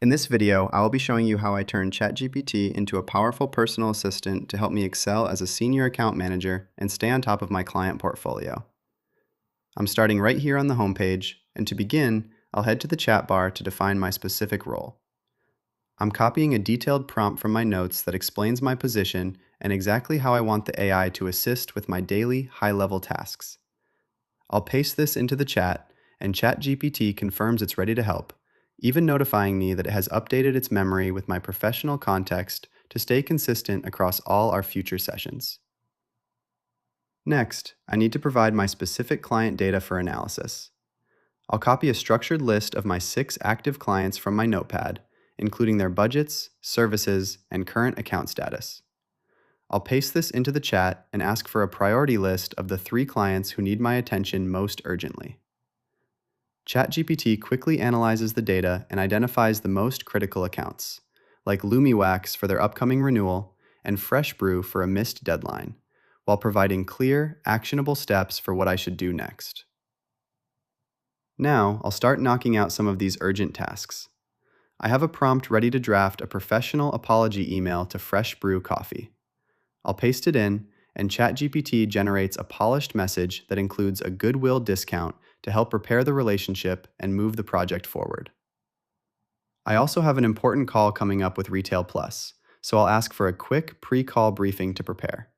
In this video, I will be showing you how I turn ChatGPT into a powerful personal assistant to help me excel as a senior account manager and stay on top of my client portfolio. I'm starting right here on the homepage, and to begin, I'll head to the chat bar to define my specific role. I'm copying a detailed prompt from my notes that explains my position and exactly how I want the AI to assist with my daily, high-level tasks. I'll paste this into the chat, and ChatGPT confirms it's ready to help, even notifying me that it has updated its memory with my professional context to stay consistent across all our future sessions. Next, I need to provide my specific client data for analysis. I'll copy a structured list of my 6 active clients from my notepad, including their budgets, services, and current account status. I'll paste this into the chat and ask for a priority list of the 3 clients who need my attention most urgently. ChatGPT quickly analyzes the data and identifies the most critical accounts, like LumiWax for their upcoming renewal and Fresh Brew for a missed deadline, while providing clear, actionable steps for what I should do next. Now, I'll start knocking out some of these urgent tasks. I have a prompt ready to draft a professional apology email to Fresh Brew Coffee. I'll paste it in, and ChatGPT generates a polished message that includes a goodwill discount to help repair the relationship and move the project forward. I also have an important call coming up with Retail Plus, so I'll ask for a quick pre-call briefing to prepare.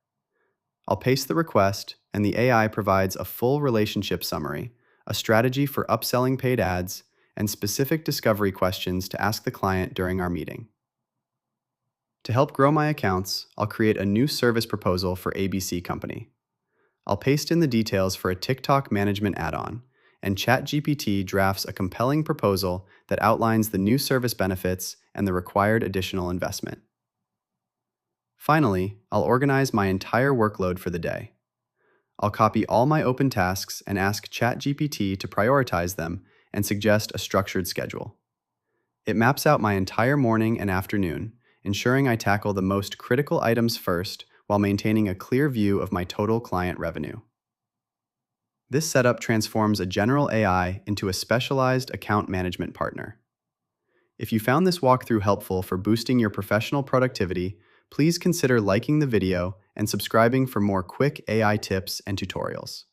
I'll paste the request, and the AI provides a full relationship summary, a strategy for upselling paid ads, and specific discovery questions to ask the client during our meeting. To help grow my accounts, I'll create a new service proposal for ABC Company. I'll paste in the details for a TikTok management add-on, and ChatGPT drafts a compelling proposal that outlines the new service benefits and the required additional investment. Finally, I'll organize my entire workload for the day. I'll copy all my open tasks and ask ChatGPT to prioritize them and suggest a structured schedule. It maps out my entire morning and afternoon, ensuring I tackle the most critical items first while maintaining a clear view of my total client revenue. This setup transforms a general AI into a specialized account management partner. If you found this walkthrough helpful for boosting your professional productivity, please consider liking the video and subscribing for more quick AI tips and tutorials.